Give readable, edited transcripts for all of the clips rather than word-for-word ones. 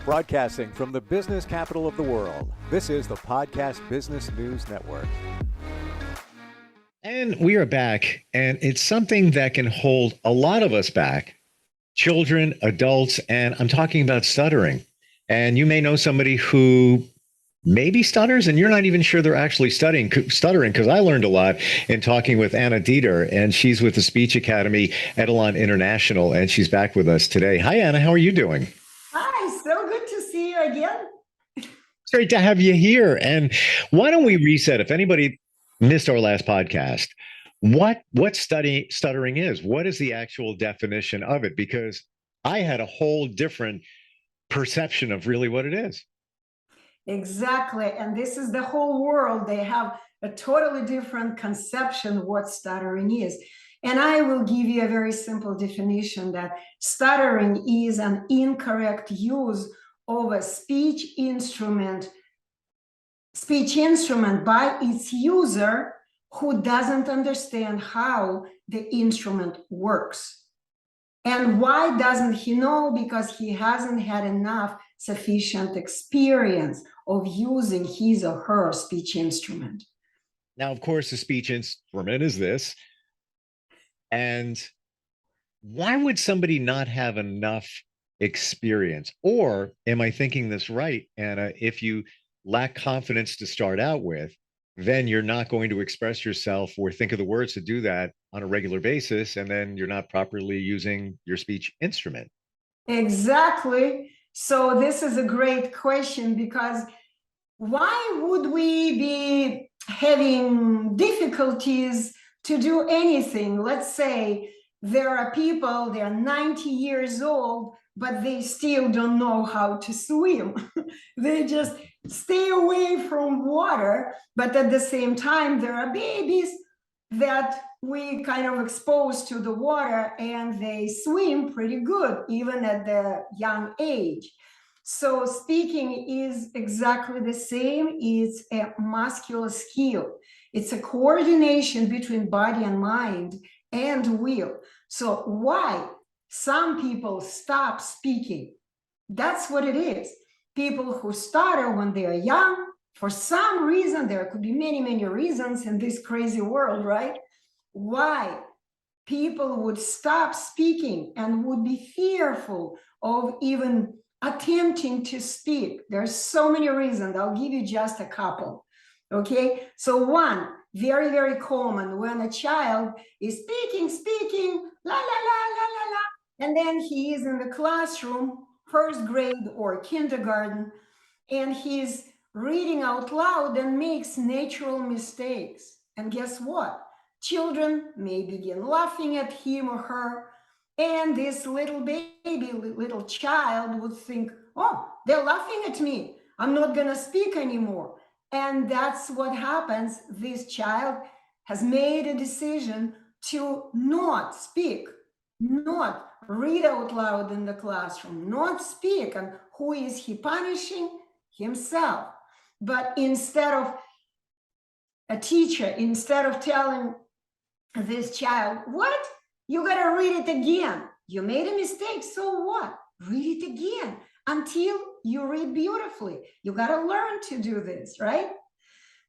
Broadcasting from the business capital of the world, this is the Podcast Business News Network. And we are back, and it's something that can hold a lot of us back, children, adults, and I'm talking about stuttering. And you may know somebody who maybe stutters, and you're not even sure they're actually stuttering, because I learned a lot in talking with Anna Dieter, and she's with the Speech Academy, Etalon International, and she's back with us today. Hi, Anna. How are you doing? Hi, so good to see you again. It's great to have you here. And why don't we reset? If anybody missed our last podcast, what stuttering is? What is the actual definition of it? Because I had a whole different perception of really what it is. Exactly. And this is the whole world. They have a totally different conception what stuttering is. And I will give you a very simple definition that stuttering is an incorrect use of a speech instrument by its user who doesn't understand how the instrument works. And why doesn't he know? Because he hasn't had enough sufficient experience of using his or her speech instrument. Now, of course, the speech instrument is this. And why would somebody not have enough experience? Or am I thinking this right, Anna? If you lack confidence to start out with, then you're not going to express yourself or think of the words to do that on a regular basis, and then you're not properly using your speech instrument. Exactly. So this is a great question, because why would we be having difficulties to do anything? Let's say there are people, they are 90 years old, but they still don't know how to swim. They just stay away from water, but at the same time, there are babies that we kind of expose to the water and they swim pretty good, even at the young age. So speaking is exactly the same. It's a muscular skill. It's a coordination between body and mind and will. So why some people stop speaking? That's what it is. People who stutter when they are young, for some reason, there could be many, many reasons in this crazy world, right? Why people would stop speaking and would be fearful of even attempting to speak. There's so many reasons. I'll give you just a couple. Okay, so one, very, very common, when a child is speaking, la, la, la, la, la, la, and then he is in the classroom, first grade or kindergarten, and he's reading out loud and makes natural mistakes. And guess what? Children may begin laughing at him or her, and this little baby, little child would think, oh, they're laughing at me. I'm not going to speak anymore. And that's what happens. This child has made a decision to not speak, not read out loud in the classroom, not speak. And who is he punishing? Himself. But instead of a teacher, instead of telling this child, what? You gotta read it again. You made a mistake, so what? Read it again until you read beautifully. You gotta learn to do this, right?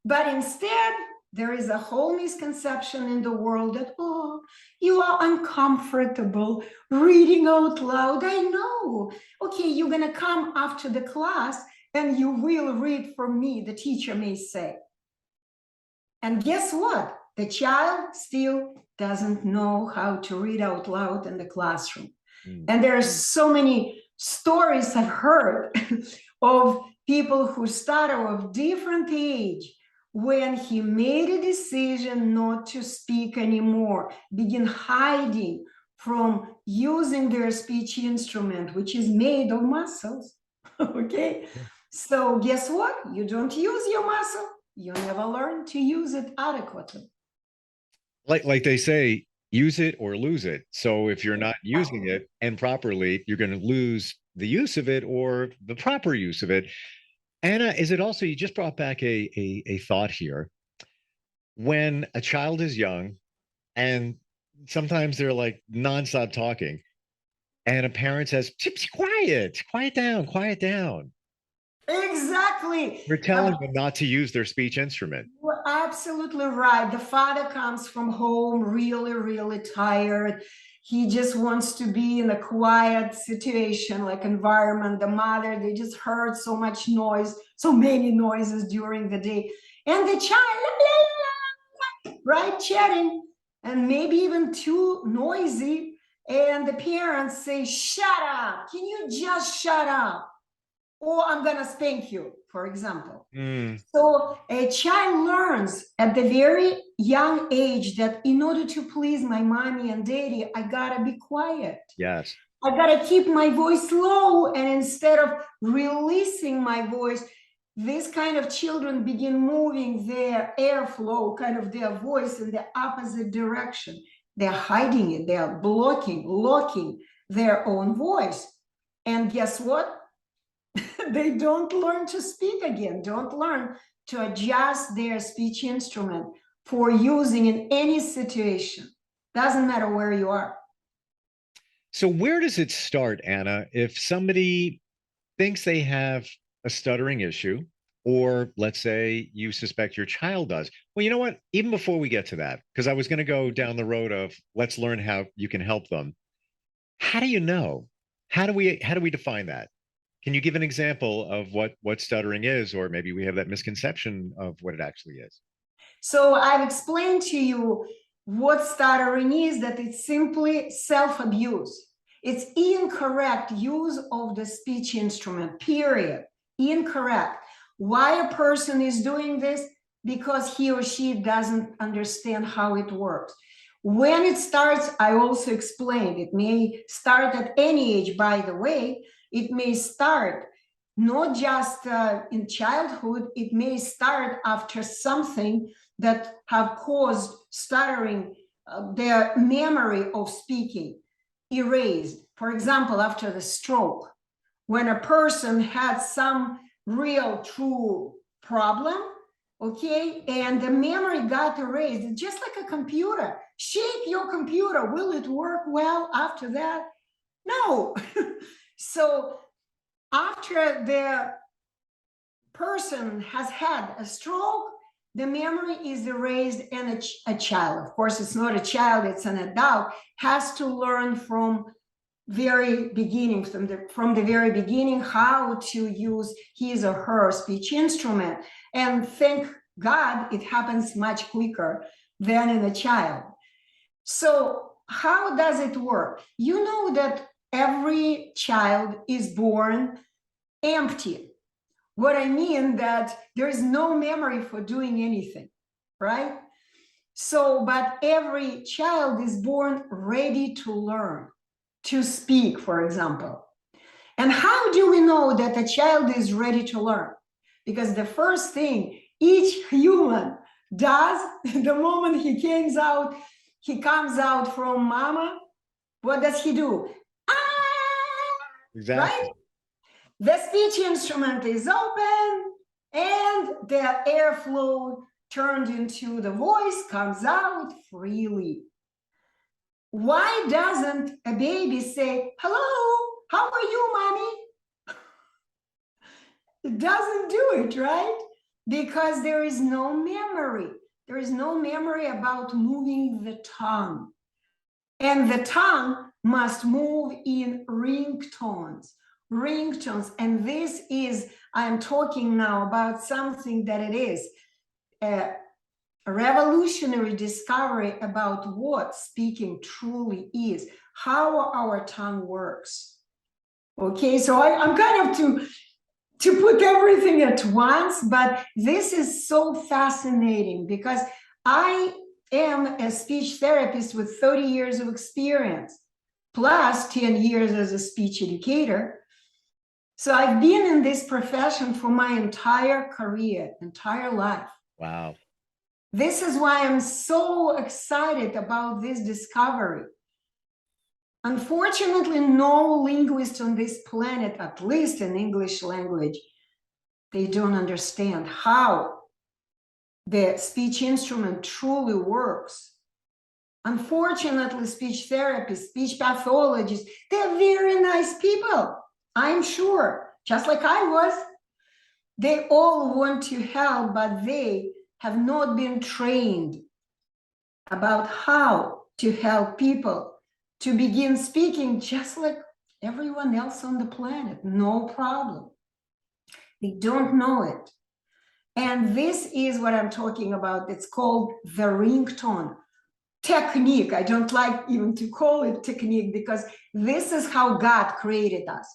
But instead, there is a whole misconception in the world that, oh, you are uncomfortable reading out loud. I know. Okay, you're gonna come after the class and you will read for me, the teacher may say. And guess what? The child still doesn't know how to read out loud in the classroom. And there are so many stories I've heard of people who stutter of different age when he made a decision not to speak anymore, begin hiding from using their speech instrument, which is made of muscles. Okay, so guess what? You don't use your muscle, you never learn to use it adequately. Like they say, use it or lose it. So if you're not using it and properly, you're going to lose the use of it or the proper use of it. Anna, is it also, you just brought back a thought here. When a child is young and sometimes they're like nonstop talking, And a parent says, quiet, quiet down. Exactly. We're telling them not to use their speech instrument. You're absolutely right. The father comes from home really, really tired. He just wants to be in a quiet situation, like environment. The mother, they just heard so much noise, so many noises during the day. And the child, right, chatting, and maybe even too noisy. And the parents say, shut up. Can you just shut up? Or I'm going to spank you, for example. So a child learns at the very young age that in order to please my mommy and daddy, I gotta be quiet. Yes. I gotta keep my voice low. And instead of releasing my voice, these kind of children begin moving their airflow, kind of their voice in the opposite direction. They're hiding it, they're locking their own voice. And guess what? They don't learn to speak again, don't learn to adjust their speech instrument for using in any situation. Doesn't matter where you are. So where does it start, Anna, if somebody thinks they have a stuttering issue, or let's say you suspect your child does? Well, you know what? Even before we get to that, because I was going to go down the road of let's learn how you can help them. How do you know? How do we define that? Can you give an example of what stuttering is, or maybe we have that misconception of what it actually is? So I've explained to you what stuttering is, that it's simply self-abuse. It's incorrect use of the speech instrument, period. Incorrect. Why a person is doing this? Because he or she doesn't understand how it works. When it starts, I also explained, it may start at any age, by the way. It may start not just in childhood, it may start after something that have caused stuttering, their memory of speaking erased. For example, after the stroke, when a person had some real true problem, okay, and the memory got erased. It's just like a computer. Shake your computer, will it work well after that? No. So after the person has had a stroke, the memory is erased, and a child, of course, it's not a child, it's an adult, has to learn from very beginning, from the very beginning, how to use his or her speech instrument. And thank God it happens much quicker than in a child. So how does it work? You know that every child is born empty. What I mean that there is no memory for doing anything, right? So, but every child is born ready to learn, to speak, for example. And how do we know that a child is ready to learn? Because the first thing each human does the moment he comes out from mama, what does he do? Exactly. Right? The speech instrument is open and the airflow turned into the voice comes out freely. Why doesn't a baby say, hello, how are you, mommy? It doesn't do it, right? Because there is no memory. There is no memory about moving the tongue. And the tongue must move in ringtones. And this is, I'm talking now about something that it is a revolutionary discovery about what speaking truly is, how our tongue works. Okay, so I'm kind of to put everything at once, but this is so fascinating because I am a speech therapist with 30 years of experience, plus 10 years as a speech educator. So I've been in this profession for my entire career, entire life. Wow. This is why I'm so excited about this discovery. Unfortunately, no linguist on this planet, at least in English language, they don't understand how the speech instrument truly works Unfortunately, speech therapists, speech pathologists, they're very nice people, I'm sure, just like I was. They all want to help, but they have not been trained about how to help people to begin speaking just like everyone else on the planet, no problem. They don't know it. And this is what I'm talking about. It's called the ringtone technique. I don't like even to call it technique because this is how God created us,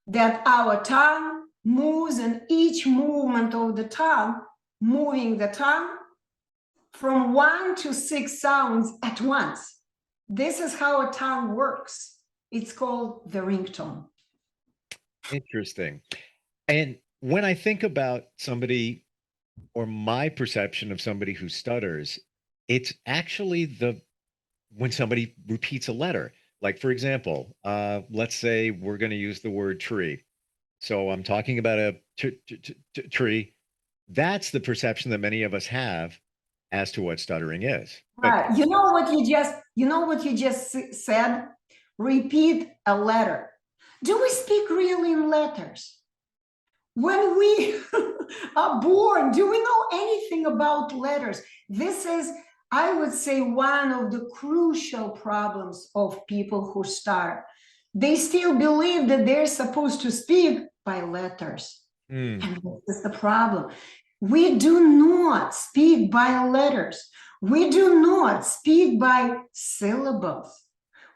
that our tongue moves, and each movement of the tongue, moving the tongue from 1 to 6 sounds at once. This is how a tongue works. It's called the ringtone. Interesting. And when I think about somebody, or my perception of somebody who stutters, it's actually when somebody repeats a letter. Like, for example, let's say we're going to use the word tree. So I'm talking about a tree. That's the perception that many of us have as to what stuttering is. Right. You know what you just said? Repeat a letter. Do we speak really in letters? When we are born, do we know anything about letters? This is, I would say, one of the crucial problems of people who stutter. They still believe that they're supposed to speak by letters. And this is the problem. We do not speak by letters. We do not speak by syllables.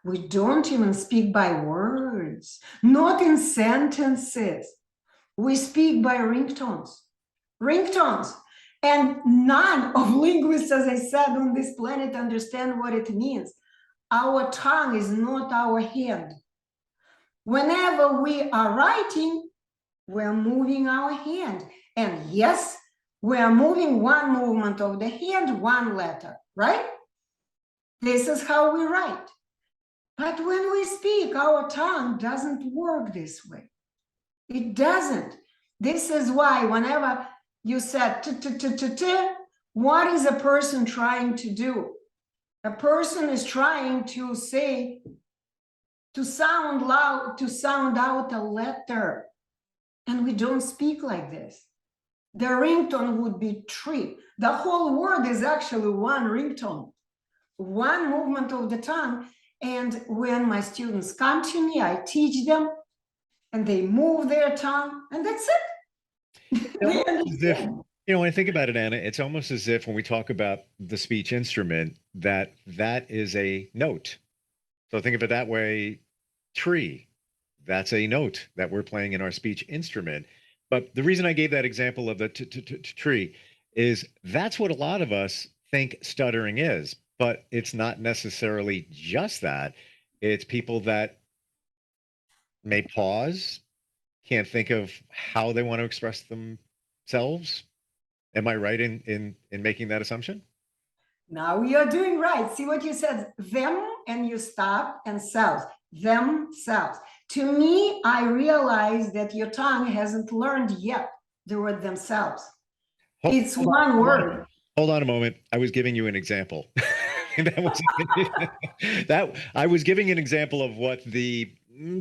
We don't even speak by words, not in sentences. We speak by ringtones. Ringtones. And none of linguists, as I said, on this planet understand what it means. Our tongue is not our hand. Whenever we are writing, we're moving our hand. And yes, we're moving one movement of the hand, one letter, right? This is how we write. But when we speak, our tongue doesn't work this way. It doesn't. This is why whenever you said t, what is a person trying to do? A person is trying to say, to sound loud, to sound out a letter. And we don't speak like this. The ringtone would be tree. The whole word is actually one ringtone, one movement of the tongue. And when my students come to me, I teach them, and they move their tongue, and that's it. When I think about it, Anna, it's almost as if when we talk about the speech instrument, that is a note. So think of it that way, tree, that's a note that we're playing in our speech instrument. But the reason I gave that example of the tree is that's what a lot of us think stuttering is, but it's not necessarily just that. It's people that may pause, can't think of how they want to express themselves. Am I right in making that assumption? Now you're doing right. See what you said, them, and you stop, and selves, themselves. To me, I realize that your tongue hasn't learned yet the word themselves. It's one word. Hold on a moment. I was giving you an example. that I was giving an example of what the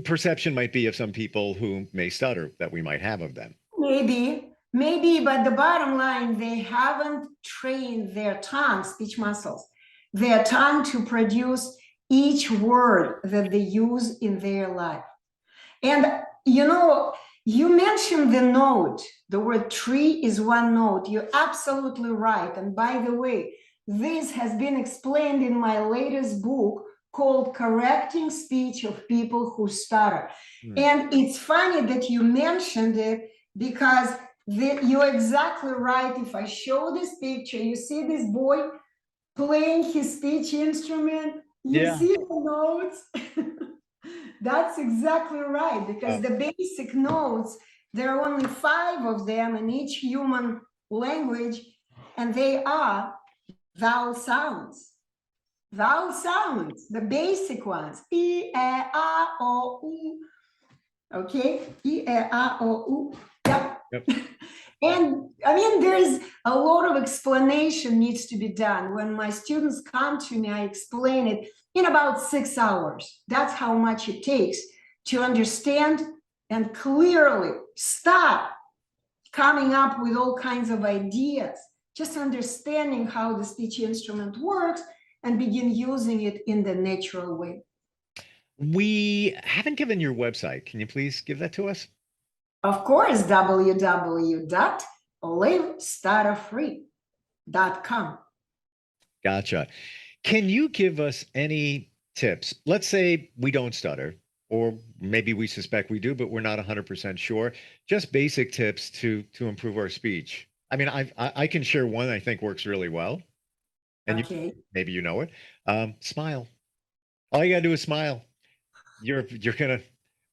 perception might be of some people who may stutter, that we might have of them. Maybe, but the bottom line, they haven't trained their tongue, speech muscles, their tongue to produce each word that they use in their life. And you mentioned the note. The word tree is one note. You're absolutely right. And by the way, this has been explained in my latest book called Correcting Speech of People Who Stutter. And it's funny that you mentioned it, because you're exactly right. If I show this picture, you see this boy playing his speech instrument, you see the notes. That's exactly right, because the basic notes, there are only 5 of them in each human language, and they are vowel sounds. Vowel sounds, the basic ones. I, E, A, O, U. Okay? I, E, A, O, U. Yep. And I mean, there's a lot of explanation needs to be done. When my students come to me, I explain it in about 6 hours. That's how much it takes to understand and clearly stop coming up with all kinds of ideas, just understanding how the speech instrument works and begin using it in the natural way. We haven't given your website. Can you please give that to us? Of course, www.livestutterfree.com. Gotcha. Can you give us any tips? Let's say we don't stutter, or maybe we suspect we do, but we're not 100% sure. Just basic tips to improve our speech. I mean, I can share one I think works really well, and Okay. maybe you know it. Smile. All you gotta do is smile. You're gonna.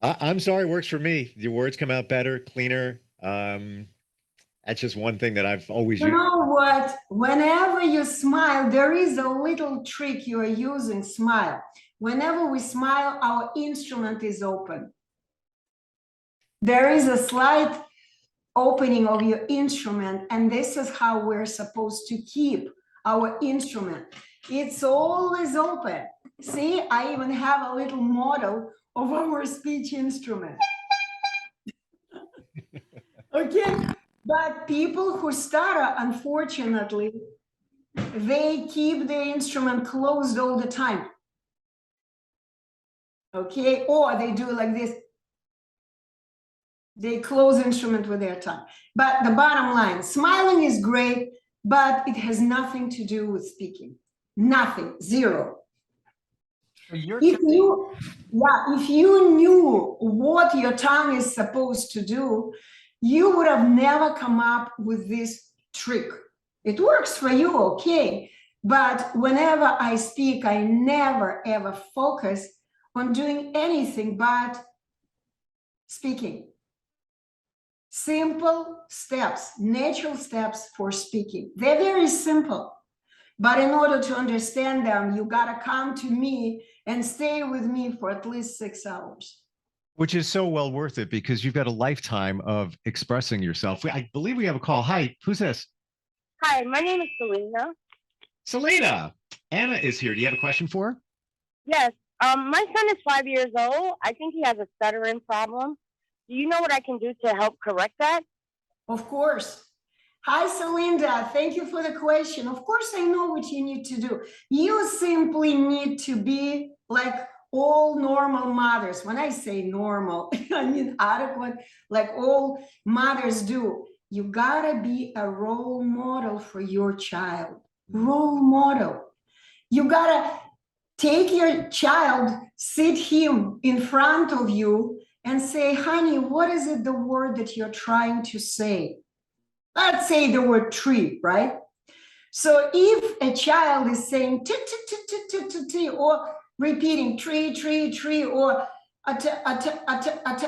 I'm sorry, works for me. Your words come out better, cleaner. That's just one thing that I've always You used. know what? Whenever you smile, there is a little trick you are using, smile. Whenever we smile, our instrument is open. There is a slight opening of your instrument, and this is how we're supposed to keep our instrument. It's always open. See, I even have a little model of our speech instrument. Okay, but people who stutter, unfortunately, they keep the instrument closed all the time. Okay, or they do like this. They close instrument with their tongue. But the bottom line, smiling is great, but it has nothing to do with speaking. Nothing, zero. If you knew what your tongue is supposed to do, you would have never come up with this trick. It works for you, okay. But whenever I speak, I never ever focus on doing anything but speaking. Simple steps, natural steps for speaking. They're very simple. But in order to understand them, you got to come to me and stay with me for at least 6 hours. Which is so well worth it because you've got a lifetime of expressing yourself. I believe we have a call. Hi, who's this? Hi, my name is Selena. Selena. Anna is here. Do you have a question for her? Yes, my son is 5 years old. I think he has a stuttering problem. Do you know what I can do to help correct that? Of course. Hi, Celinda. Thank you for the question. Of course, I know what you need to do. You simply need to be like all normal mothers. When I say normal, I mean adequate, like all mothers do. You gotta be a role model for your child. Role model. You gotta take your child, sit him in front of you and say, honey, what is it, the word that you're trying to say? Let's say the word tree, right? So if a child is saying t, t, t, t, t, t, t, or repeating tree, tree, tree, or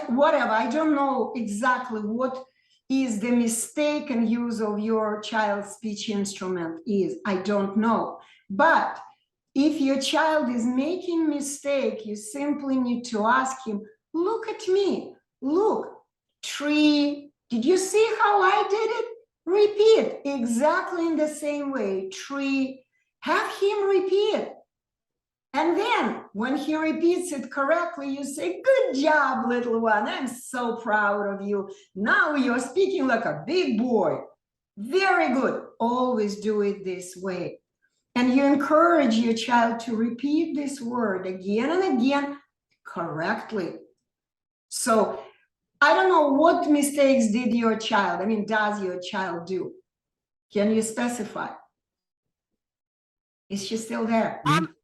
whatever, I don't know exactly what is the mistaken use of your child's speech instrument is. I don't know. But if your child is making mistake, you simply need to ask him, look at me, look, tree, did you see how I did it? Repeat exactly in the same way, tree, have him repeat. And then when he repeats it correctly, you say, good job, little one, I'm so proud of you. Now you're speaking like a big boy. Very good, always do it this way. And you encourage your child to repeat this word again and again correctly. So I don't know what mistakes did your child, does your child do? Can you specify? Is she still there?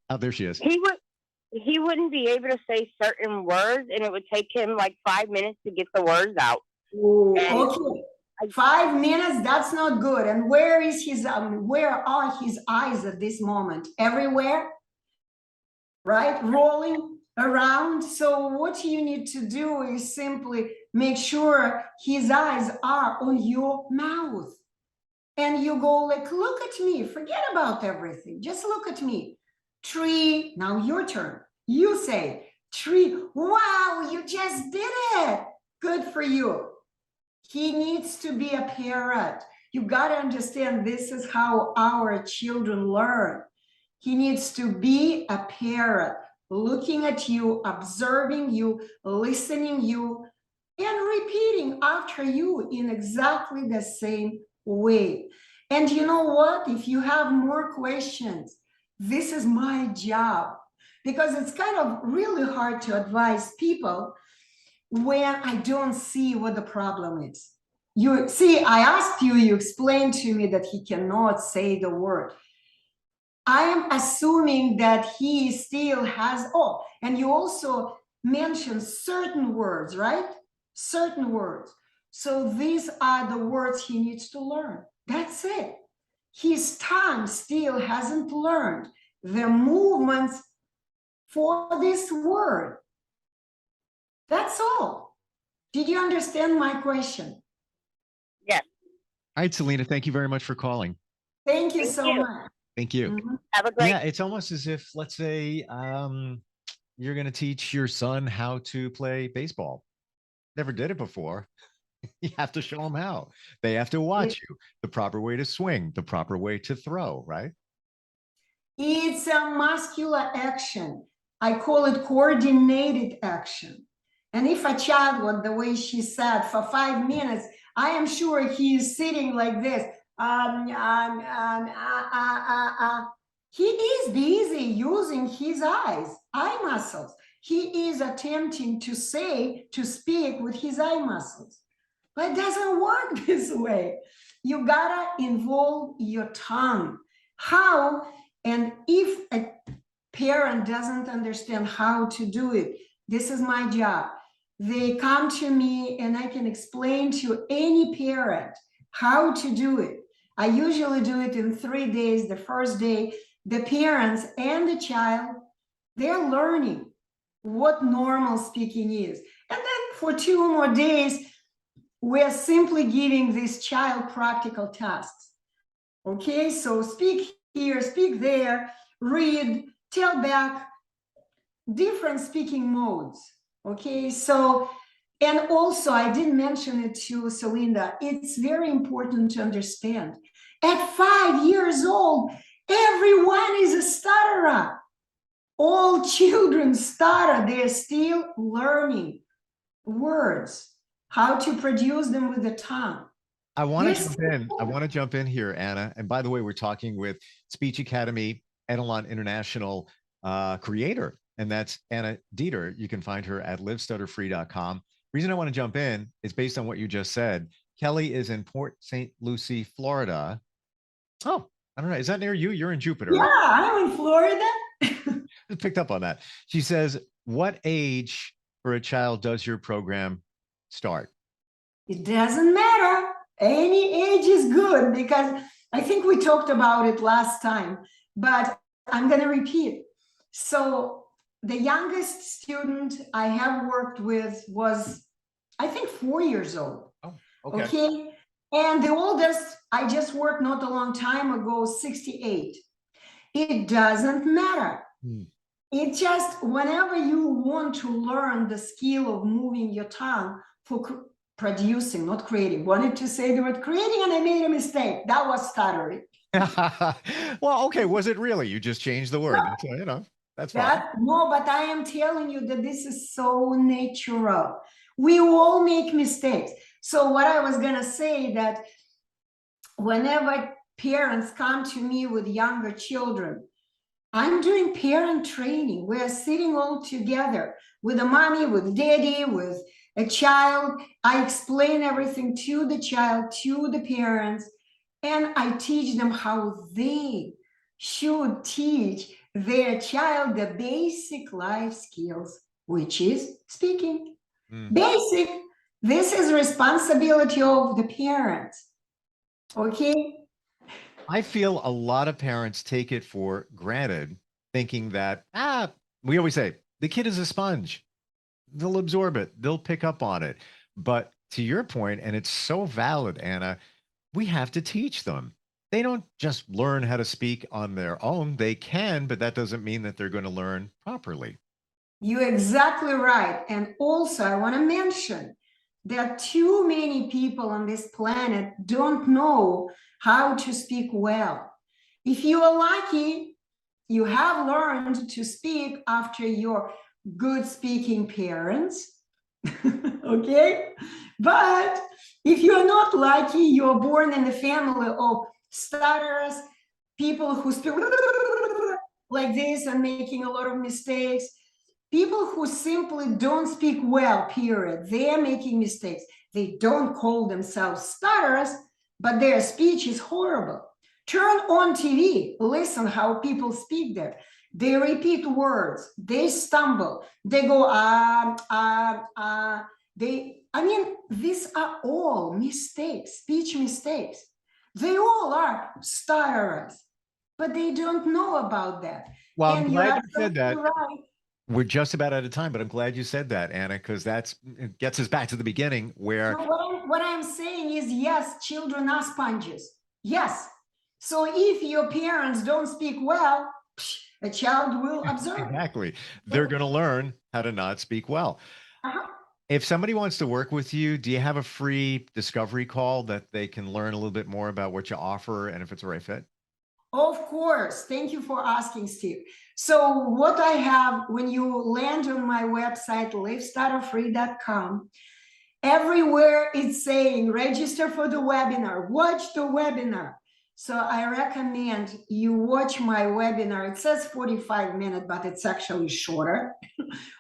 Oh, there she is. He wouldn't be able to say certain words, and it would take him like 5 minutes to get the words out. Ooh, okay. 5 minutes, that's not good. And where is his where are his eyes at this moment? Everywhere, right? Rolling around. So what you need to do is simply make sure his eyes are on your mouth. And you go like, look at me, forget about everything, just look at me. Tree, now your turn. You say, tree, wow, you just did it. Good for you. He needs to be a parrot. You got to understand this is how our children learn. He needs to be a parrot, looking at you, observing you, listening you, and repeating after you in exactly the same way. And you know what? If you have more questions, this is my job, because it's kind of really hard to advise people when I don't see what the problem is. You see, I asked you, you explained to me that he cannot say the word. I am assuming that he still has, oh, and you also mentioned certain words, right? Certain words. So these are the words he needs to learn. That's it. His tongue still hasn't learned the movements for this word. That's all. Did you understand my question? Yes. All right, Selena, thank you very much for calling. Thank you Thank so you. much. Thank you. Mhm. Have a great Yeah, it's almost as if, let's say, you're going to teach your son how to play baseball. Never did it before. You have to show them how. They have to watch you, the proper way to swing, the proper way to throw, right? It's a muscular action. I call it coordinated action. And if a child, what the way she said, for 5 minutes, I am sure he is sitting like this. He is busy using his eyes, eye muscles. He is attempting to say, to speak with his eye muscles. But it doesn't work this way. You gotta involve your tongue. How? And if a parent doesn't understand how to do it, this is my job. They come to me and I can explain to any parent how to do it. I usually do it in 3 days. The first day, the parents and the child, they're learning what normal speaking is. And then for 2 more days, we're simply giving this child practical tasks. Okay, so speak here, speak there, read, tell back, different speaking modes. Okay, so, and also I didn't mention it to Celinda, it's very important to understand. At 5 years old, everyone is a stutterer. All children stutter, they're still learning words, how to produce them with the tongue. I want to Yes. jump in. I want to jump in here, Anna. And by the way, we're talking with Speech Academy Etalon International creator, and that's Anna Dieter. You can find her at livestutterfree.com. Reason I want to jump in is based on what you just said. Kelly is in Port St. Lucie, Florida. Oh, I don't know. Is that near you? You're in Jupiter. Yeah, I'm in Florida. I picked up on that. She says, what age for a child does your program start? It doesn't matter. Any age is good, because I think we talked about it last time, but I'm going to repeat. So the youngest student I have worked with was, I think, 4 years old. Oh, okay. Okay. And the oldest I just worked not a long time ago, 68. It doesn't matter. Hmm. It just, whenever you want to learn the skill of moving your tongue for producing, not creating. Wanted to say the word creating and I made a mistake. That was stuttering. Well, okay. Was it really? You just changed the word. That's, you know, that's fine. No, but I am telling you that this is so natural. We all make mistakes. So what I was going to say, that whenever parents come to me with younger children, I'm doing parent training. We're sitting all together with a mommy, with daddy, with a child. I explain everything to the child, to the parents, and I teach them how they should teach their child the basic life skills, which is speaking. Basic. This is responsibility of the parents. Okay. I feel a lot of parents take it for granted, thinking that, we always say the kid is a sponge. They'll absorb it. They'll pick up on it. But to your point, and it's so valid, Anna, we have to teach them. They don't just learn how to speak on their own. They can, but that doesn't mean that they're going to learn properly. You're exactly right. And also, I want to mention that too many people on this planet don't know how to speak well. If you are lucky, you have learned to speak after your good speaking parents. Okay? But if you're not lucky, you're born in a family of stutterers, people who speak like this and making a lot of mistakes, people who simply don't speak well, period. They are making mistakes. They don't call themselves stutterers, but their speech is horrible. Turn on TV, listen how people speak there. They repeat words, they stumble, they go, these are all mistakes, speech mistakes. They all are stutterers, but they don't know about that. Well, I'm And glad you're you said that. absolutely right. We're just about out of time, but I'm glad you said that, Anna, because it gets us back to the beginning where So what I'm saying is, yes, children are sponges. Yes. So if your parents don't speak well, a child will observe. exactly they're going to learn how to not speak well. Uh-huh. If somebody wants to work with you, do you have a free discovery call that they can learn a little bit more about what you offer and if it's a right fit? Of course. Thank you for asking, Steve. So what I have, when you land on my website, livestutterfree.com, everywhere it's saying register for the webinar, watch the webinar. So I recommend you watch my webinar. It says 45 minutes, but it's actually shorter.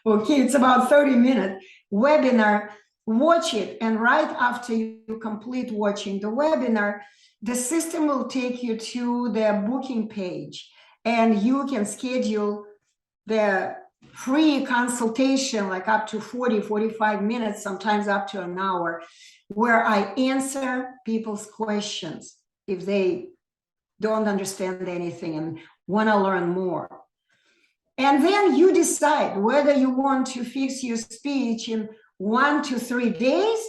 Okay, it's about 30-minute webinar. Watch it, and right after you complete watching the webinar, the system will take you to the booking page, and you can schedule the free consultation, like up to 45 minutes, sometimes up to an hour, where I answer people's questions if they don't understand anything and want to learn more. And then you decide whether you want to fix your speech in 1 to 3 days,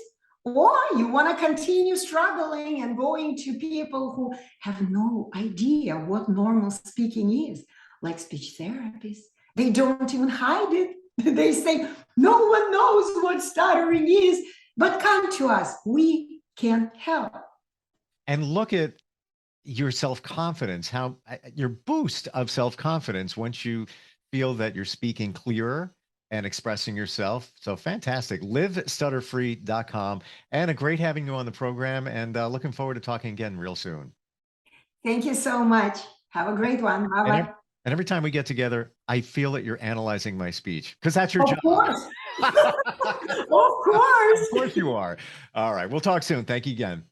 or you want to continue struggling and going to people who have no idea what normal speaking is, like speech therapists. They don't even hide it. They say, no one knows what stuttering is, but come to us. We can help. And look at your self-confidence, how your boost of self-confidence once you feel that you're speaking clearer and expressing yourself. So fantastic. LiveStutterFree.com. Anna, great having you on the program, and looking forward to talking again real soon. Thank you so much. Have a great one. Bye-bye. And every time we get together, I feel that you're analyzing my speech because that's your job. Of course. Of course. Of course you are. All right. We'll talk soon. Thank you again.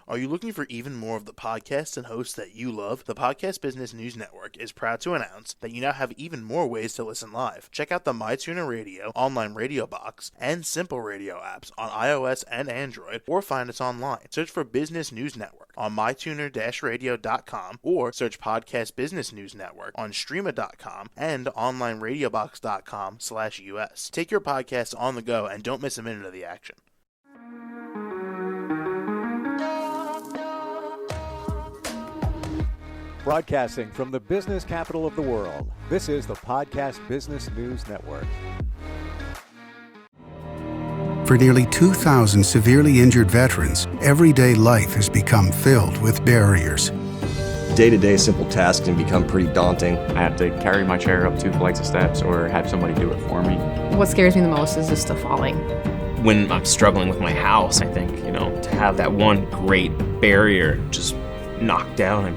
Are you looking for even more of the podcasts and hosts that you love? The Podcast Business News Network is proud to announce that you now have even more ways to listen live. Check out the MyTuner Radio, online radio box, and Simple Radio apps on iOS and Android, or find us online. Search for Business News Network on mytuner-radio.com, or search Podcast Business News Network on streama.com and onlineradiobox.com/US. Take your podcast on the go and don't miss a minute of the action. Broadcasting from the business capital of the world, this is the Podcast Business News Network. For nearly 2,000 severely injured veterans, everyday life has become filled with barriers. Day-to-day simple tasks can become pretty daunting. I have to carry my chair up 2 flights of steps or have somebody do it for me. What scares me the most is just the falling. When I'm struggling with my house, I think, to have that one great barrier just knocked down,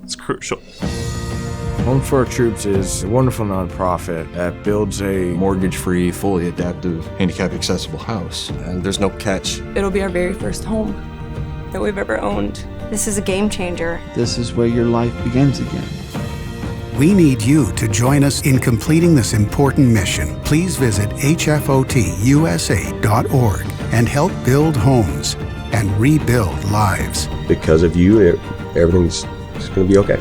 it's crucial. Home for Our Troops is a wonderful nonprofit that builds a mortgage-free, fully adaptive, handicap-accessible house. And there's no catch. It'll be our very first home that we've ever owned. This is a game changer. This is where your life begins again. We need you to join us in completing this important mission. Please visit hfotusa.org and help build homes and rebuild lives. Because of you, everything's going to be okay.